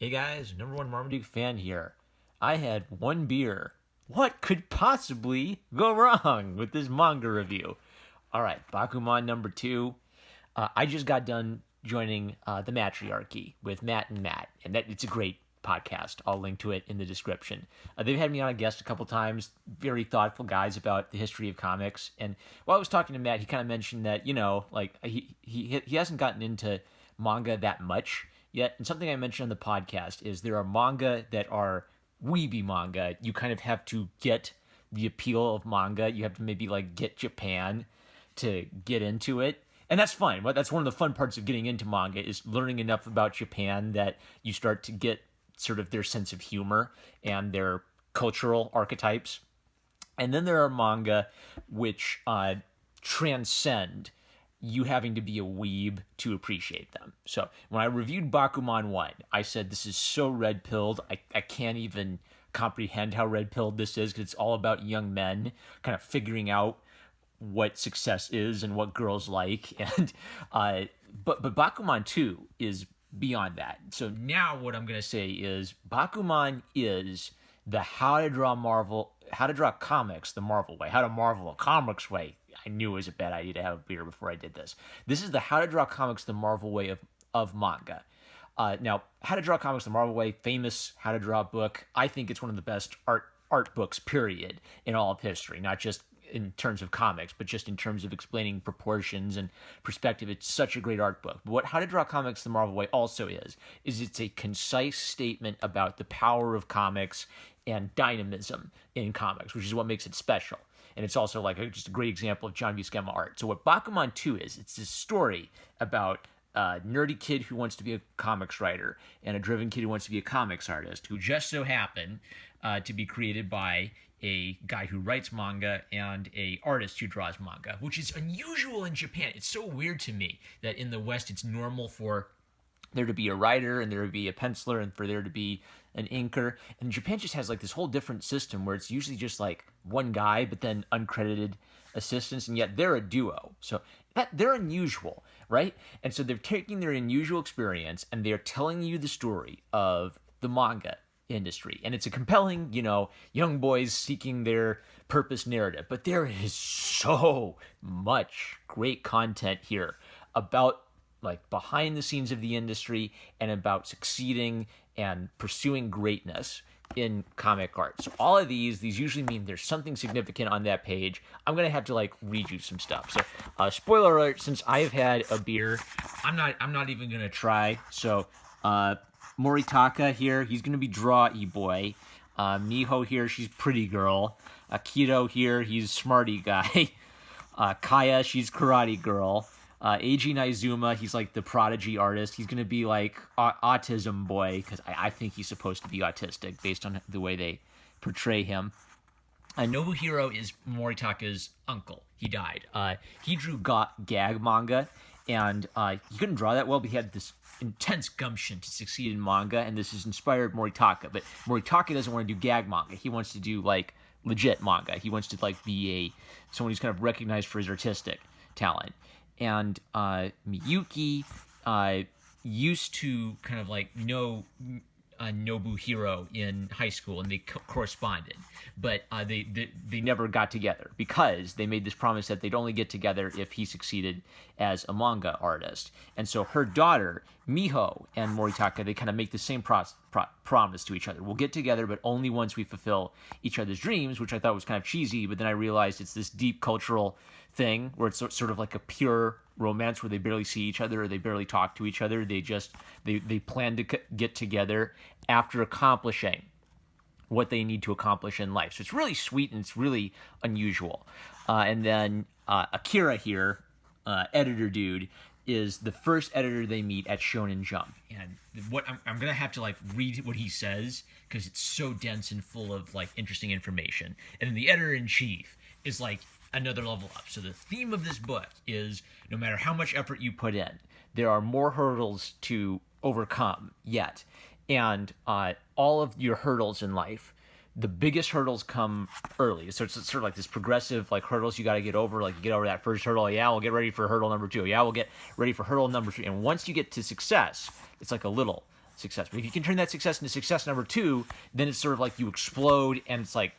Hey guys, number one Marmaduke fan here. I had one beer. What could possibly go wrong with this manga review? All right, Bakuman number two. I just got done joining the Matriarchy with Matt and Matt, and it's a great podcast. I'll link to it in the description. They've had me on a guest a couple times. Very thoughtful guys about the history of comics. And while I was talking to Matt, he kind of mentioned that like he hasn't gotten into manga that much yet. And something I mentioned on the podcast is there are manga that are weeby manga. You kind of have to get the appeal of manga. You have to maybe like get Japan to get into it. And that's fine. But that's one of the fun parts of getting into manga is learning enough about Japan that you start to get sort of their sense of humor and their cultural archetypes. And then there are manga which transcend you having to be a weeb to appreciate them. So when I reviewed Bakuman 1, I said this is so red-pilled, I can't even comprehend how red-pilled this is because it's all about young men kind of figuring out what success is and what girls like. And but Bakuman 2 is beyond that. So now what I'm going to say is Bakuman is the how to draw comics the Marvel way, how to Marvel a comics way. I knew it was a bad idea to have a beer before I did this. This is the how to draw comics the Marvel way of manga. Now, how to draw comics the Marvel way, famous how to draw book. I think it's one of the best art books, period, in all of history, not just in terms of comics, but just in terms of explaining proportions and perspective. It's such a great art book. But what How to Draw Comics the Marvel Way also is it's a concise statement about the power of comics and dynamism in comics, which is what makes it special. And it's also like just a great example of John Buscema art. So what Bakuman 2 is, it's this story about a nerdy kid who wants to be a comics writer and a driven kid who wants to be a comics artist who just so happen to be created by a guy who writes manga and a artist who draws manga, which is unusual in Japan. It's so weird to me that in the West it's normal for there to be a writer and there to be a penciler and for there to be an inker. And Japan just has like this whole different system where it's usually just like one guy but then uncredited assistants, and yet they're a duo. So they're unusual, right? And so they're taking their unusual experience and they're telling you the story of the manga industry. And it's a compelling, young boys seeking their purpose narrative. But there is so much great content here about like behind the scenes of the industry and about succeeding and pursuing greatness in comic art. So all of these usually mean there's something significant on that page. I'm gonna have to like read you some stuff. So spoiler alert, since I've had a beer, I'm not even gonna try. So Moritaka here, he's gonna be draw-y boy. Miho here, she's pretty girl. Akito here, he's smarty guy. Kaya, she's karate girl. Eiji Naizuma, he's like the prodigy artist. He's going to be like autism boy, because I think he's supposed to be autistic based on the way they portray him. Nobuhiro is Moritaka's uncle. He died. He drew gag manga, and he couldn't draw that well, but he had this intense gumption to succeed in manga, and this has inspired Moritaka. But Moritaka doesn't want to do gag manga. He wants to do like legit manga. He wants to like be someone who's kind of recognized for his artistic talent. And Miyuki used to kind of like know Nobuhiro in high school, and they corresponded, but they never got together because they made this promise that they'd only get together if he succeeded as a manga artist. And so her daughter Miho and Moritaka, they kind of make the same promise to each other. We'll get together, but only once we fulfill each other's dreams, which I thought was kind of cheesy, but then I realized it's this deep cultural thing where it's sort of like a pure romance where they barely see each other or they barely talk to each other. They plan to get together after accomplishing what they need to accomplish in life. So it's really sweet and it's really unusual. And then Akira here, editor dude, is the first editor they meet at Shonen Jump. And what I'm going to have to like read what he says because it's so dense and full of like interesting information. And then the editor-in-chief is like another level up. So the theme of this book is no matter how much effort you put in, there are more hurdles to overcome yet. And all of your hurdles in life, the biggest hurdles come early. So it's sort of like this progressive like hurdles you got to get over. Like you get over that first hurdle, yeah, we'll get ready for hurdle number 2. Yeah, we'll get ready for hurdle number 3. And once you get to success, it's like a little success. But if you can turn that success into success number 2, then it's sort of like you explode, and it's like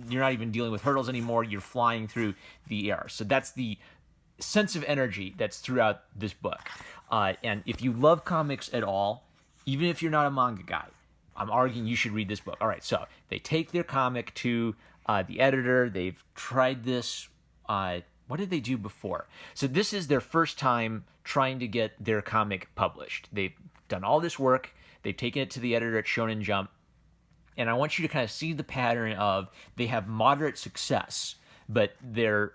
you're not even dealing with hurdles anymore. You're flying through the air. So that's the sense of energy that's throughout this book. And if you love comics at all, even if you're not a manga guy, I'm arguing you should read this book. All right, so they take their comic to the editor. They've tried this. What did they do before? So this is their first time trying to get their comic published. They've done all this work. They've taken it to the editor at Shonen Jump. And I want you to kind of see the pattern of they have moderate success, but they're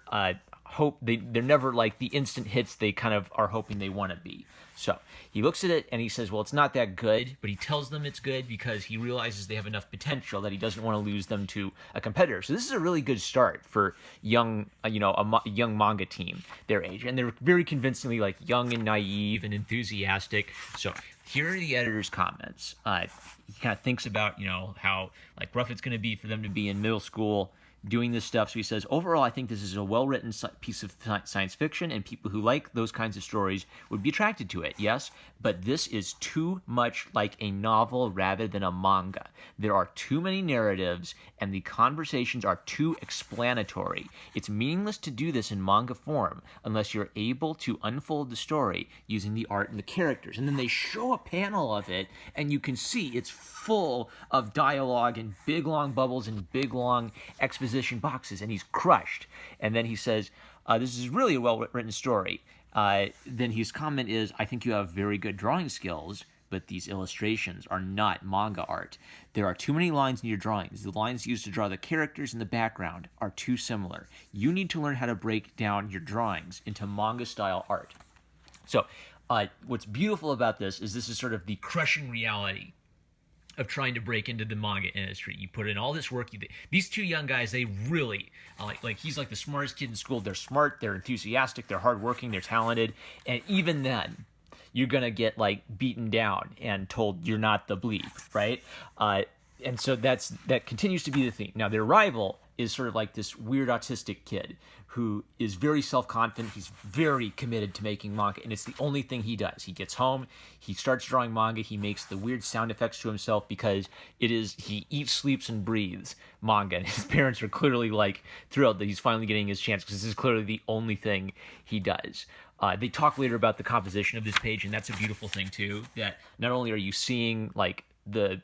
they're never like the instant hits they kind of are hoping they want to be. So he looks at it and he says, well, it's not that good, but he tells them it's good because he realizes they have enough potential that he doesn't want to lose them to a competitor. So this is a really good start for young, a young manga team their age. And they're very convincingly like young and naive and enthusiastic. So here are the editor's comments. He kind of thinks about, how like rough it's going to be for them to be in middle school doing this stuff. So he says, overall, I think this is a well-written piece of science fiction, and people who like those kinds of stories would be attracted to it, yes, but this is too much like a novel rather than a manga. There are too many narratives, and the conversations are too explanatory. It's meaningless to do this in manga form unless you're able to unfold the story using the art and the characters. And then they show a panel of it, and you can see it's full of dialogue and big long bubbles and big long exposition boxes, and he's crushed. And then he says, this is really a well-written story. Then his comment is, I think you have very good drawing skills, but these illustrations are not manga art. There are too many lines in your drawings. The lines used to draw the characters in the background are too similar. You need to learn how to break down your drawings into manga-style art. So what's beautiful about this is sort of the crushing reality of trying to break into the manga industry. You put in all this work. These two young guys, they really, like he's like the smartest kid in school. They're smart, they're enthusiastic, they're hardworking, they're talented. And even then, you're going to get like beaten down and told you're not the bleep, right? And so that continues to be the theme. Now, their rival is sort of like this weird autistic kid who is very self-confident. He's very committed to making manga, and it's the only thing he does. He gets home, he starts drawing manga, he makes the weird sound effects to himself because he eats, sleeps, and breathes manga. And his parents are clearly like thrilled that he's finally getting his chance because this is clearly the only thing he does. They talk later about the composition of this page, and that's a beautiful thing too, that not only are you seeing like the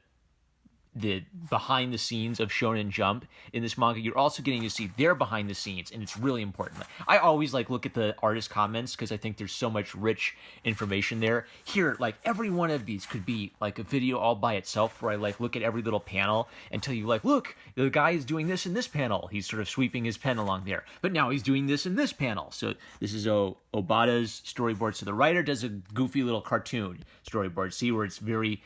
behind the scenes of Shonen Jump in this manga, you're also getting to see their behind the scenes, and it's really important. I always like look at the artist comments because I think there's so much rich information there. Here, like every one of these could be like a video all by itself where I like look at every little panel and tell you like, look, the guy is doing this in this panel. He's sort of sweeping his pen along there, but now he's doing this in this panel. So this is Obata's storyboard. So the writer does a goofy little cartoon storyboard. See where it's very,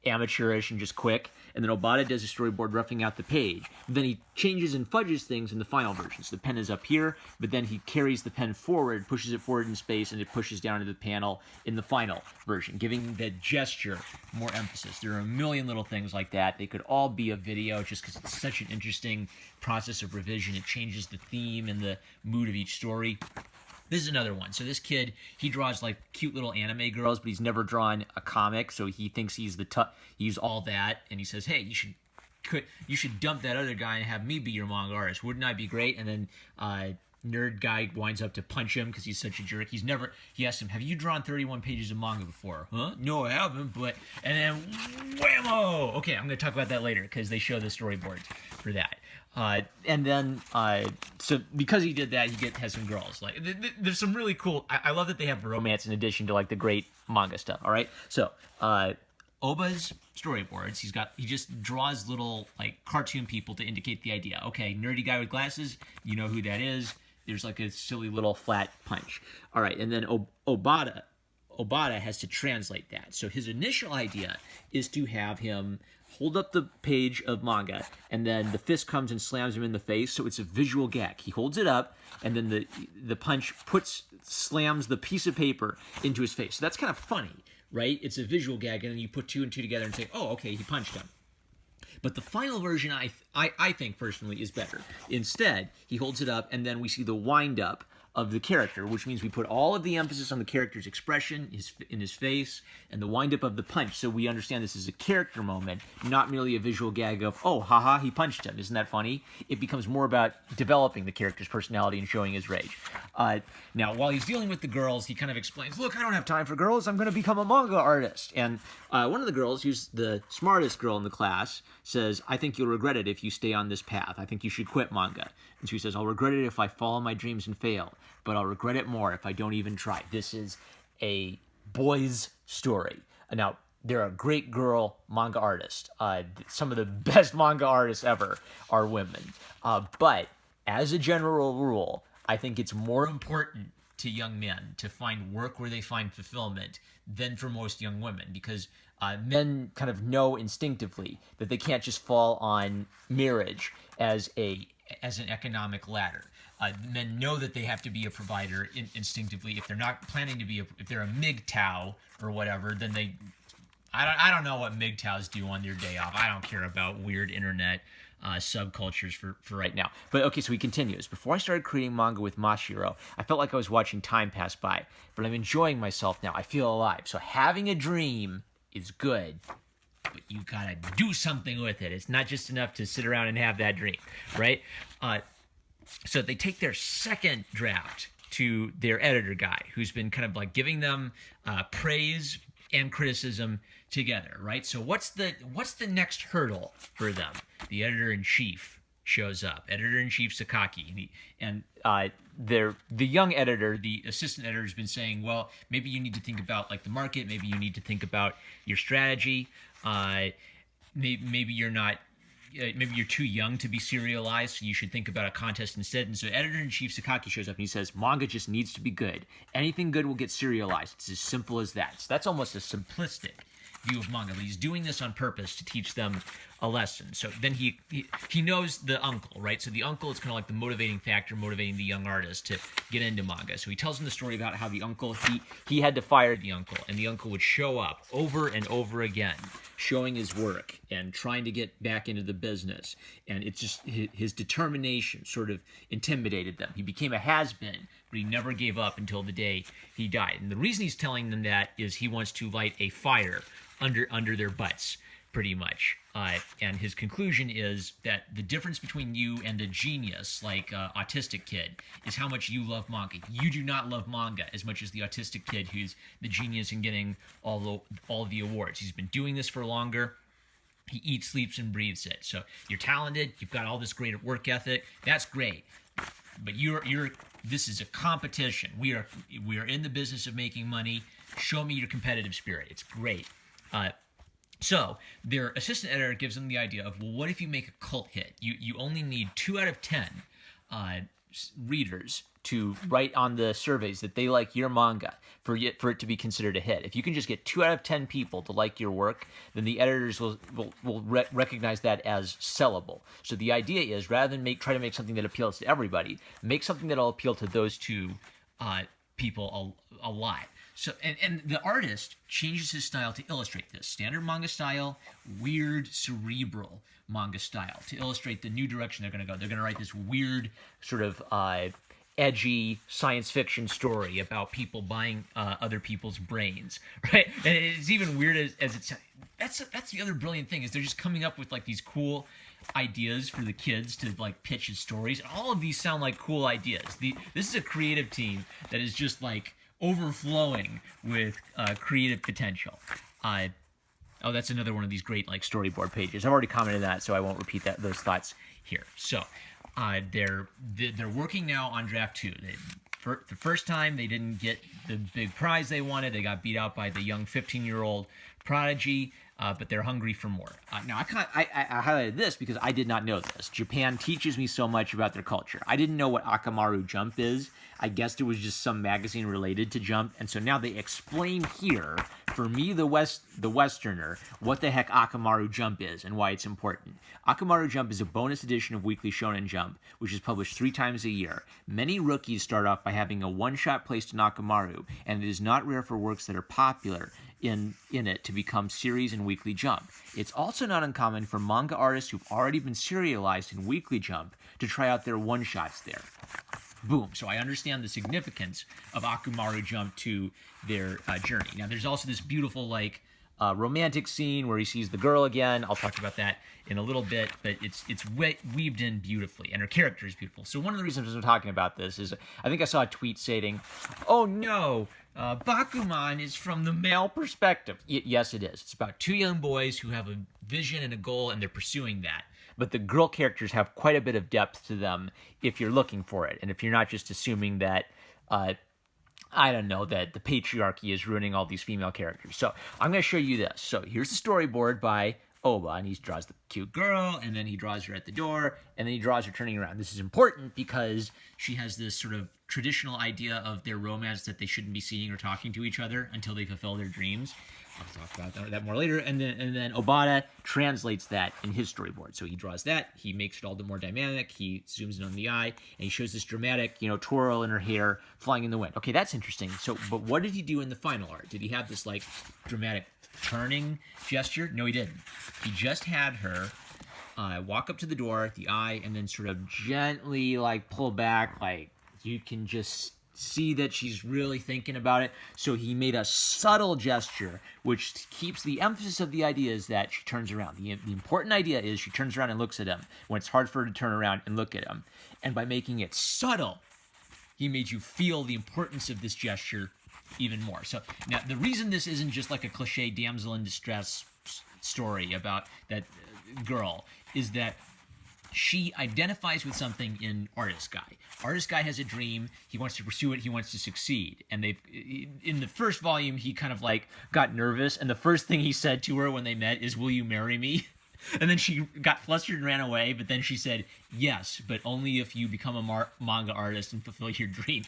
amateurish and just quick, and then Obata does a storyboard roughing out the page. And then he changes and fudges things in the final version. So the pen is up here, but then he carries the pen forward, pushes it forward in space, and it pushes down to the panel in the final version, giving the gesture more emphasis. There are a million little things like that. They could all be a video just because it's such an interesting process of revision. It changes the theme and the mood of each story. This is another one. So this kid, he draws like cute little anime girls, but he's never drawn a comic, so he thinks he's he's all that, and he says, hey, you should dump that other guy and have me be your manga artist. Wouldn't that be great? And then nerd guy winds up to punch him because he's such a jerk. He asks him, have you drawn 31 pages of manga before? Huh? No, I haven't, but... And then, whammo! Okay, I'm going to talk about that later because they show the storyboards for that. And then, so because he did that, has some girls. Like, there's some really cool... I love that they have romance in addition to, like, the great manga stuff, all right? So, Oba's storyboards, he just draws little, like, cartoon people to indicate the idea. Okay, nerdy guy with glasses, you know who that is. There's, like, a silly little flat punch. All right, and then Obata has to translate that. So his initial idea is to have him hold up the page of manga, and then the fist comes and slams him in the face, so it's a visual gag. He holds it up, and then the punch slams the piece of paper into his face. So that's kind of funny, right? It's a visual gag, and then you put two and two together and say, oh, okay, he punched him. But the final version, I think, personally, is better. Instead, he holds it up, and then we see the wind-up of the character, which means we put all of the emphasis on the character's expression, in his face, and the wind-up of the punch, so we understand this is a character moment, not merely a visual gag of, oh, haha, he punched him, isn't that funny? It becomes more about developing the character's personality and showing his rage. Now, while he's dealing with the girls, he kind of explains, look, I don't have time for girls, I'm going to become a manga artist. And one of the girls, who's the smartest girl in the class, says, I think you'll regret it if you stay on this path. I think you should quit manga. And so he says, I'll regret it if I follow my dreams and fail, but I'll regret it more if I don't even try. This is a boy's story. Now, they're a great girl manga artist. Some of the best manga artists ever are women. But as a general rule, I think it's more important to young men to find work where they find fulfillment than for most young women, because men kind of know instinctively that they can't just fall on marriage as an economic ladder. Men know that they have to be a provider instinctively. If they're not planning to be, if they're a MGTOW or whatever, then I don't know what MGTOWs do on their day off. I don't care about weird internet subcultures for right now. But okay, so he continues. Before I started creating manga with Mashiro, I felt like I was watching time pass by, but I'm enjoying myself now. I feel alive. So having a dream is good, but you gotta do something with it. It's not just enough to sit around and have that dream, right? So they take their second draft to their editor guy, who's been kind of like giving them praise and criticism together, right? So what's the next hurdle for them? The editor-in-chief shows up, editor-in-chief Sakaki, and the young editor, the assistant editor, has been saying, well, maybe you need to think about like the market, maybe you need to think about your strategy, maybe you're not. Maybe you're too young to be serialized, so you should think about a contest instead. And so editor-in-chief Sakaki shows up and he says, manga just needs to be good. Anything good will get serialized. It's as simple as that. So that's almost a simplistic view of manga, but he's doing this on purpose to teach them a lesson. So then he knows the uncle, right? So the uncle is kind of like the motivating factor, motivating the young artist to get into manga. So he tells him the story about how the uncle, he had to fire the uncle, and the uncle would show up over and over again, showing his work and trying to get back into the business. And it's just his determination sort of intimidated them. He became a has-been, but he never gave up until the day he died. And the reason he's telling them that is he wants to light a fire under their butts, pretty much. And his conclusion is that the difference between you and a genius, like an autistic kid, is how much you love manga. You do not love manga as much as the autistic kid who's the genius and getting all the awards. He's been doing this for longer. He eats, sleeps, and breathes it. So you're talented. You've got all this great work ethic. That's great. But this is a competition. We are in the business of making money. Show me your competitive spirit. It's great. So their assistant editor gives them the idea of, well, what if you make a cult hit? You only need 2 out of 10 readers to write on the surveys that they like your manga for it to be considered a hit. If you can just get 2 out of 10 people to like your work, then the editors will recognize that as sellable. So the idea is, rather than try to make something that appeals to everybody, make something that'll appeal to those 2 people a lot. So, and the artist changes his style to illustrate this. Standard manga style, weird, cerebral manga style to illustrate the new direction they're going to go. They're going to write this weird, sort of edgy science fiction story about people buying other people's brains, right? And it's even weird as it's. That's the other brilliant thing, is they're just coming up with like these cool ideas for the kids to like pitch as stories. And all of these sound like cool ideas. This is a creative team that is just like overflowing with creative potential. Oh, that's another one of these great like storyboard pages. I've already commented on that, so I won't repeat those thoughts here. So they're working now on draft 2. For the first time, they didn't get the big prize they wanted. They got beat out by the young 15-year-old prodigy, but they're hungry for more. Now, I highlighted this because I did not know this. Japan teaches me so much about their culture. I didn't know what Akamaru Jump is. I guessed it was just some magazine related to Jump, and so now they explain here, for me, the Westerner, what the heck Akamaru Jump is and why it's important. Akamaru Jump is a bonus edition of Weekly Shonen Jump, which is published 3 times a year. Many rookies start off by having a one-shot placed in Akamaru, and it is not rare for works that are popular in it to become series in Weekly Jump. It's also not uncommon for manga artists who've already been serialized in Weekly Jump to try out their one-shots there. Boom. So I understand the significance of Akumaru jump to their journey. Now, there's also this beautiful, like, romantic scene where he sees the girl again. I'll talk about that in a little bit, but it's weaved in beautifully, and her character is beautiful. So one of the reasons I'm talking about this is I think I saw a tweet saying, "Oh no, Bakuman is from the male perspective." Yes, it is. It's about two young boys who have a vision and a goal, and they're pursuing that. But the girl characters have quite a bit of depth to them if you're looking for it, and if you're not just assuming that, I don't know, that the patriarchy is ruining all these female characters. So I'm going to show you this. So here's the storyboard by Oba, and he draws the cute girl, and then he draws her at the door, and then he draws her turning around. This is important because she has this sort of traditional idea of their romance that they shouldn't be seeing or talking to each other until they fulfill their dreams. I'll talk about that more later. And then Obata translates that in his storyboard. So he draws that. He makes it all the more dynamic. He zooms in on the eye, and he shows this dramatic, twirl in her hair flying in the wind. Okay, that's interesting. So, but what did he do in the final art? Did he have this, like, dramatic turning gesture? No, he didn't. He just had her walk up to the door, the eye, and then sort of gently, like, pull back. Like, you can just see that she's really thinking about it. So he made a subtle gesture, which keeps the emphasis of the idea is that she turns around. The important idea is she turns around and looks at him when it's hard for her to turn around and look at him. And by making it subtle, he made you feel the importance of this gesture even more. So now the reason this isn't just like a cliche damsel in distress story about that girl is that she identifies with something in Artist Guy. Artist Guy has a dream. He wants to pursue it. He wants to succeed. And in the first volume, he kind of like got nervous. And the first thing he said to her when they met is, "Will you marry me?" And then she got flustered and ran away. But then she said, "Yes, but only if you become a manga artist and fulfill your dream."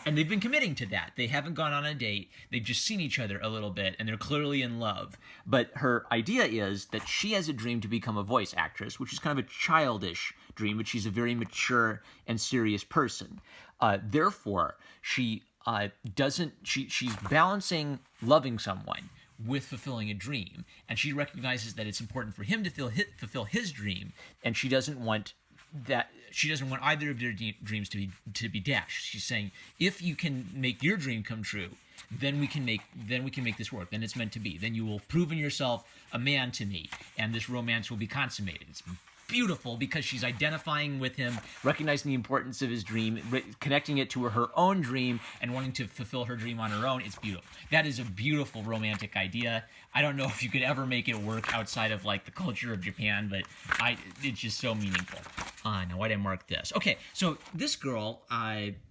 And they've been committing to that. They haven't gone on a date. They've just seen each other a little bit, and they're clearly in love. But her idea is that she has a dream to become a voice actress, which is kind of a childish dream, but she's a very mature and serious person. Therefore, she's balancing loving someone with fulfilling a dream, and she recognizes that it's important for him to fulfill his dream, and she doesn't want either of their dreams to be dashed. She's saying, if you can make your dream come true, then we can make this work. Then it's meant to be. Then you will prove in yourself a man to me, and this romance will be consummated. It's beautiful because she's identifying with him, recognizing the importance of his dream, connecting it to her own dream, and wanting to fulfill her dream on her own. It's beautiful. That is a beautiful romantic idea. I don't know if you could ever make it work outside of like the culture of Japan, but it's just so meaningful. Now why did I mark this? Okay, so this girl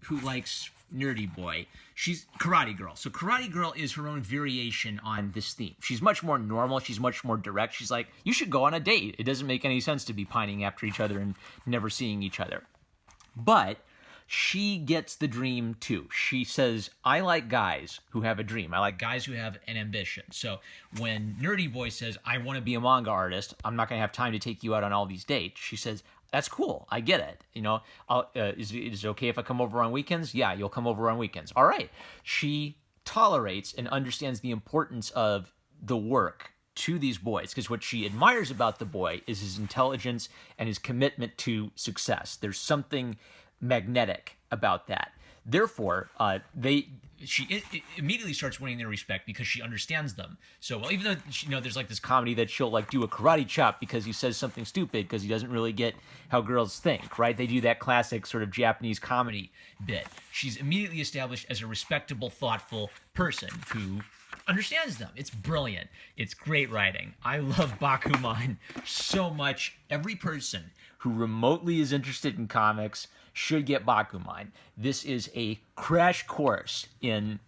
who likes Nerdy Boy, she's Karate Girl. So Karate Girl is her own variation on this theme. She's much more normal. She's much more direct. She's like, you should go on a date. It doesn't make any sense to be pining after each other and never seeing each other. But she gets the dream too. She says, I like guys who have a dream. I like guys who have an ambition. So when Nerdy Boy says, I want to be a manga artist, I'm not going to have time to take you out on all these dates. She says, that's cool. I get it. Is it okay if I come over on weekends? Yeah, you'll come over on weekends. All right. She tolerates and understands the importance of the work to these boys, because what she admires about the boy is his intelligence and his commitment to success. There's something magnetic about that. Therefore, she immediately starts winning their respect because she understands them so well. Even though there's like this comedy that she'll like do a karate chop because he says something stupid because he doesn't really get how girls think, right? They do that classic sort of Japanese comedy bit. She's immediately established as a respectable, thoughtful person who understands them. It's brilliant. It's great writing. I love Bakuman so much. Every person who remotely is interested in comics should get Bakuman. This is a crash course in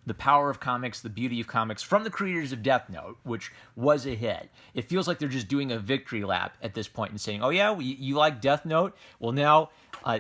the power of comics, the beauty of comics, from the creators of Death Note, which was a hit. It feels like they're just doing a victory lap at this point and saying, oh yeah, you like Death Note? Well, now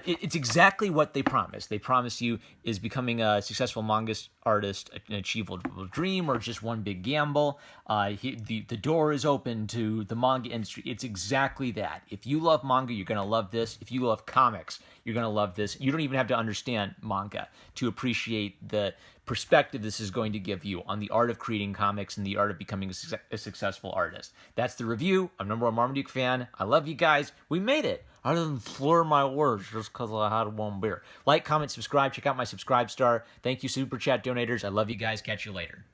it's exactly what they promised. They promise you is becoming a successful manga artist an achievable dream or just one big gamble. The door is open to the manga industry. It's exactly that. If you love manga, you're going to love this. If you love comics, you're going to love this. You don't even have to understand manga to appreciate the perspective this is going to give you on the art of creating comics and the art of becoming a successful artist. That's the review. I'm number one Marmaduke fan. I love you guys. We made it. I didn't slur my words just because I had one beer. Like, comment, subscribe. Check out my Subscribe Star. Thank you, Super Chat donators. I love you guys. Catch you later.